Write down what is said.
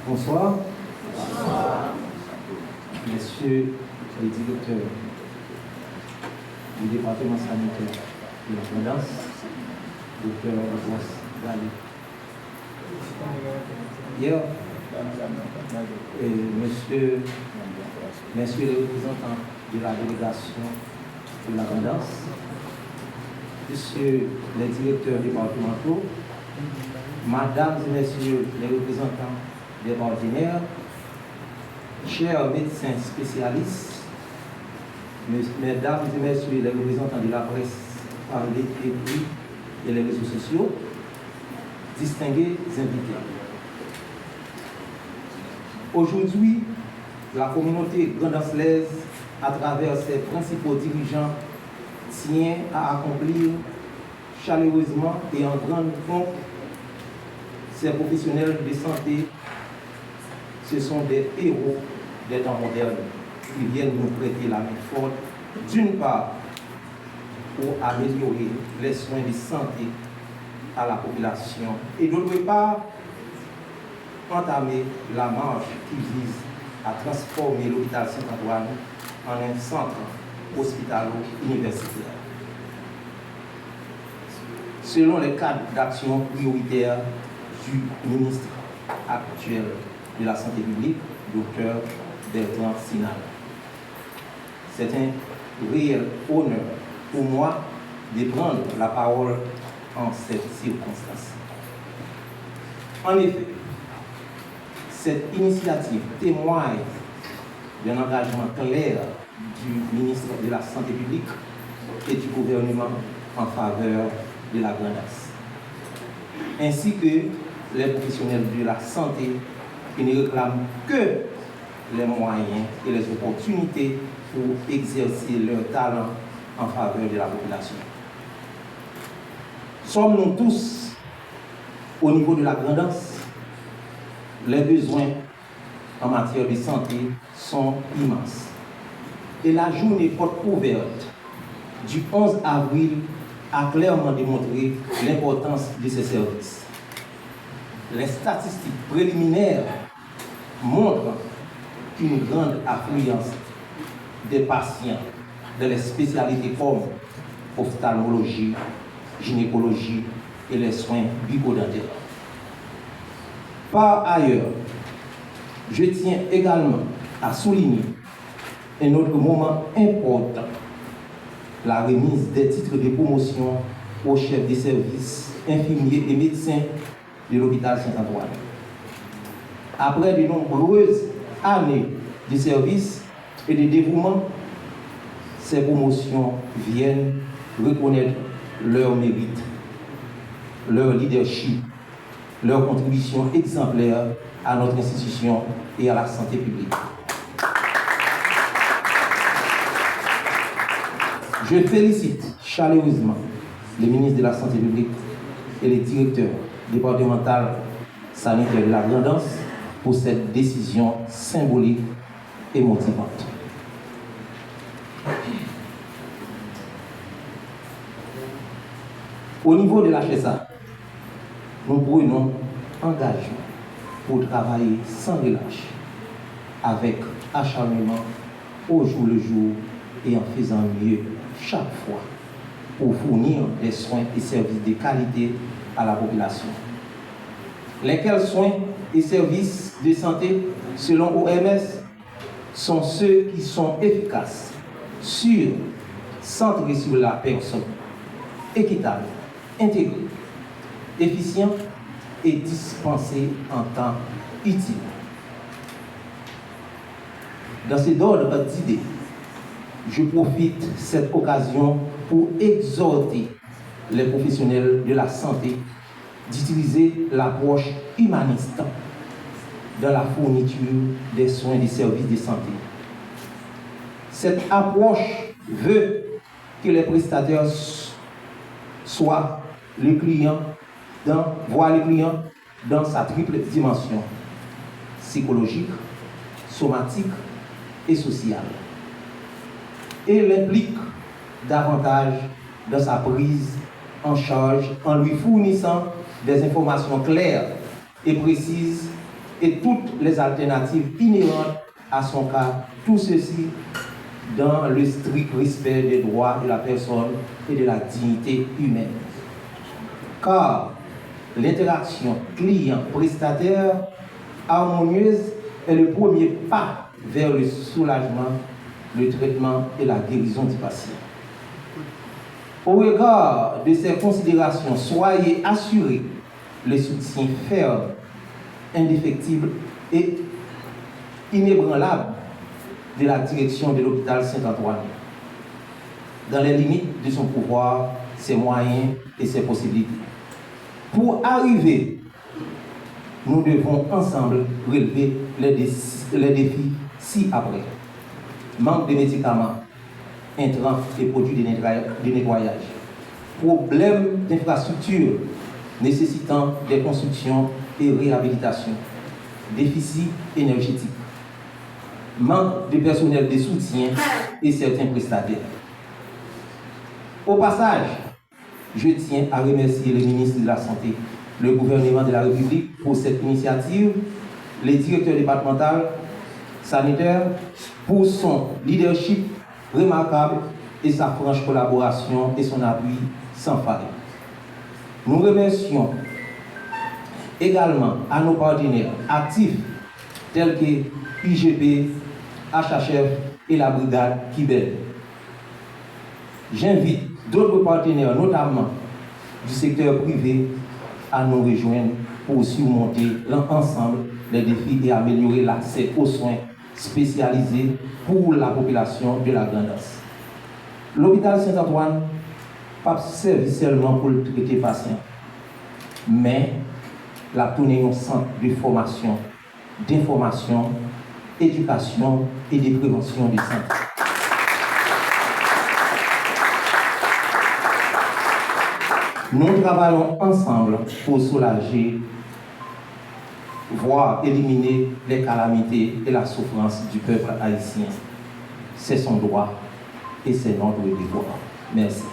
Bonsoir. Messieurs les directeurs du département sanitaire de la Grandance, docteur Ross Galli. Hier, messieurs les représentants de la délégation de la Grandance, messieurs les directeurs départementaux, mesdames et messieurs les représentants des ordinaires, chers médecins spécialistes, mesdames et messieurs les représentants de la presse par l'écrit et les réseaux sociaux, distingués invités. Aujourd'hui, la communauté grandancelaise, à travers ses principaux dirigeants, tient à accomplir chaleureusement et en grande pompe ces professionnels de santé. Ce sont des héros des temps modernes qui viennent nous prêter la main forte, d'une part, pour améliorer les soins de santé à la population, et d'autre part, entamer la marche qui vise à transformer l'hôpital Saint-Antoine en un centre hospitalo-universitaire. Selon les cadres d'action prioritaires du ministre actuel de la Santé publique, Dr Bertrand Sinal. C'est un réel honneur pour moi de prendre la parole en cette circonstance. En effet, cette initiative témoigne d'un engagement clair du ministre de la Santé publique et du gouvernement en faveur de la Grandance, ainsi que les professionnels de la santé qui ne réclament que les moyens et les opportunités pour exercer leur talent en faveur de la population. Sommes-nous tous, au niveau de la Grandance, les besoins en matière de santé sont immenses. Et la journée porte ouverte du 11 avril a clairement démontré l'importance de ces services. Les statistiques préliminaires montrent une grande affluence des patients dans les spécialités comme ophtalmologie, gynécologie et les soins bucco-dentaires. Par ailleurs, je tiens également à souligner un autre moment important, la remise des titres de promotion aux chefs des services, infirmiers et médecins de l'hôpital Saint-Antoine. Après de nombreuses années de service et de dévouement, ces promotions viennent reconnaître leur mérite, leur leadership, leur contribution exemplaire à notre institution et à la santé publique. Je félicite chaleureusement le ministre de la Santé publique et les directeurs départementaux sanitaires de la Grandance pour cette décision symbolique et motivante. Au niveau de la HSA, nous prenons engagement pour travailler sans relâche, avec acharnement au jour le jour et en faisant mieux chaque fois pour fournir des soins et services de qualité à la population. Lesquels soins et services de santé, selon OMS, sont ceux qui sont efficaces, sûrs, centrés sur la personne, équitables, intégrés, efficients et dispensés en temps utile. Dans cet ordre d'idées, je profite de cette occasion pour exhorter les professionnels de la santé d'utiliser l'approche humaniste dans la fourniture des soins et des services de santé. Cette approche veut que les prestataires soient le client voient le client dans sa triple dimension, psychologique, somatique et sociale, et l'implique davantage dans sa prise en charge en lui fournissant des informations claires et précises et toutes les alternatives inhérentes à son cas, tout ceci dans le strict respect des droits de la personne et de la dignité humaine. Car l'interaction client-prestataire harmonieuse est le premier pas vers le soulagement, le traitement et la guérison du patient. Au regard de ces considérations, soyez assurés le soutien ferme, indéfectible et inébranlable de la direction de l'hôpital Saint-Antoine, dans les limites de son pouvoir, ses moyens et ses possibilités. Pour arriver, nous devons ensemble relever les défis ci-après. Manque de médicaments, intrants et produits de nettoyage. Problèmes d'infrastructure nécessitant des constructions et réhabilitations. Déficit énergétique. Manque de personnel de soutien et certains prestataires. Au passage, je tiens à remercier le ministre de la Santé, le gouvernement de la République pour cette initiative, les directeurs départementaux sanitaires pour son leadership remarquable et sa franche collaboration et son appui sans faille. Nous remercions également à nos partenaires actifs tels que IGP, HHF et la brigade Kibel. J'invite d'autres partenaires, notamment du secteur privé, à nous rejoindre pour surmonter ensemble les défis et améliorer l'accès aux soins spécialisés pour la population de la Grand'Anse. L'hôpital Saint-Antoine pas servi seulement pour traiter les patients, mais la tournée un centre de formation, d'information, d'éducation et de prévention de santé. Nous travaillons ensemble pour soulager, voire éliminer les calamités et la souffrance du peuple haïtien. C'est son droit et c'est notre devoir. Merci.